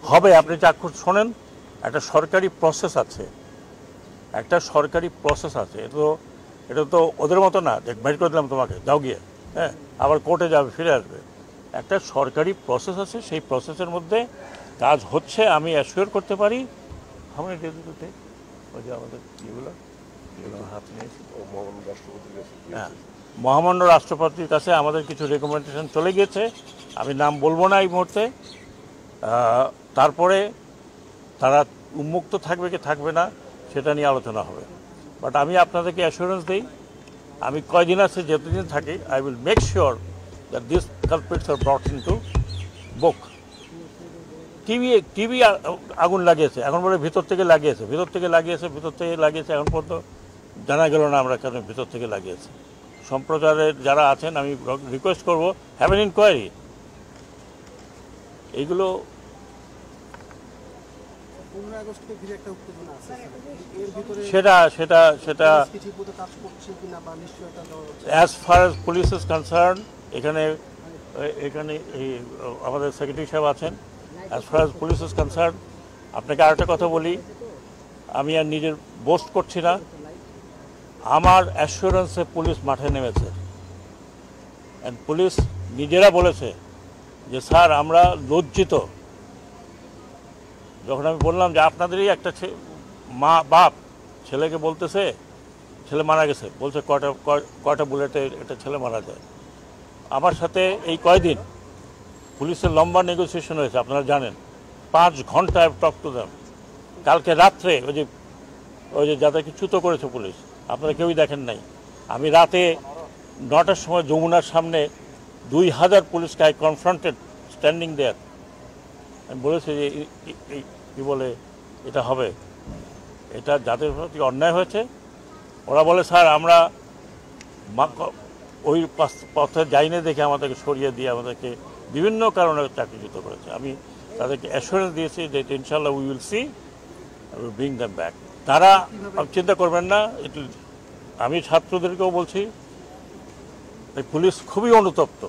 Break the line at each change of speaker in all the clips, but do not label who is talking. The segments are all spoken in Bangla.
হবে। আপনি চাক্ষুষ শোনেন, একটা সরকারি প্রসেস আছে, এটা তো ওদের মতো না যে বের করে দিলাম তোমাকে, যাও গিয়ে, হ্যাঁ, আবার কোর্টে যাবে, ফিরে আসবে। একটা সরকারি প্রসেস আছে, সেই প্রসেসের মধ্যে কাজ হচ্ছে। আমি অ্যাসিওর করতে পারি ওই যে আমাদের ইয়েগুলো হাত নিয়েছি, হ্যাঁ, মহামান্য রাষ্ট্রপতির কাছে আমাদের কিছু রেকমেন্ডেশন চলে গিয়েছে, আমি নাম বলবো না এই মুহূর্তে। তারপরে তারা উন্মুক্ত থাকবে কি থাকবে না সেটা নিয়ে আলোচনা হবে। বাট আমি আপনাদেরকে অ্যাসুরেন্স দিই, আমি কয়দিন আছে, যতদিন থাকি, I will make sure that this culprits are brought into book. TV আগুন লাগিয়েছে, এখন বলে ভিতর থেকে লাগিয়েছে, এখন পর্যন্ত জানা গেল না আমরা কেন ভিতর থেকে লাগিয়েছে। সম্প্রচারের যারা আছেন, আমি রিকোয়েস্ট করব, হ্যাভ এন ইনকোয়ারি। এইগুলো সেটা as far as police is concern, এখানে আমাদের সেক্রেটারি সাহেব আছেন, as far as police is concern. আপনাকে আরেকটা কথা বলি, আমি আর নিজের বোস্ট করছি না, আমার অ্যাসুরেন্সে পুলিশ মাঠে নেমেছে, অ্যান্ড পুলিশ নিজেরা বলেছে যে স্যার আমরা লজ্জিত। যখন আমি বললাম যে আপনাদেরই একটা মা বাপ ছেলেকে বলতেছে ছেলে মারা গেছে, বলছে কয়টা বুলেটে একটা ছেলে মারা যায়। আমার সাথে এই কয়দিন পুলিশের লম্বা নেগোসিয়েশন হয়েছে, আপনারা জানেন, 5 ঘন্টা টক টু দেম। কালকে রাত্রে ওই যে যাদেরকে চ্যুত করেছে পুলিশ, আপনারা কেউই দেখেন নাই, আমি রাতে 9টার সময় যমুনার সামনে 2000 পুলিশকে আই কনফ্রন্টেড স্ট্যান্ডিং দেয়ার। আমি বলেছি যে কি বলে এটা হবে, এটা যাদের প্রতি অন্যায় হয়েছে, ওরা বলে স্যার আমরা ওই পথে যাইনি দেখে আমাদেরকে সরিয়ে দিয়ে আমাদেরকে বিভিন্ন কারণে চাকরিচ্যুত করেছে। আমি তাদেরকে অ্যাসুরেন্স দিয়েছি যে ইনশাল্লাহ we will see, will bring them back. তারা চিন্তা করবেন না। আমি ছাত্রদেরকেও বলছি, পুলিশ খুবই অনুতপ্ত।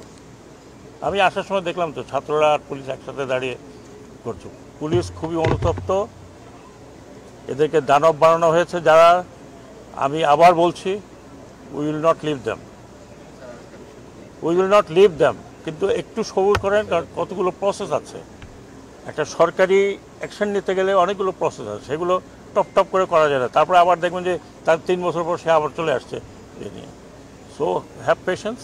আমি আসার সময় দেখলাম তো ছাত্ররা আর পুলিশ একসাথে দাঁড়িয়ে করছে। পুলিশ খুবই অনুতপ্ত, এদেরকে দানব বানানো হয়েছে যারা। আমি আবার বলছি, we will not leave them, কিন্তু একটু সবুর করেন, কারণ কতগুলো প্রসেস আছে। একটা সরকারি অ্যাকশন নিতে গেলে অনেকগুলো প্রসেস আছে, সেগুলো টপ করে করা যায় না। তারপরে আবার দেখবেন যে তার 3 বছর পর সে আবার চলে আসছে এ নিয়ে। So have patience.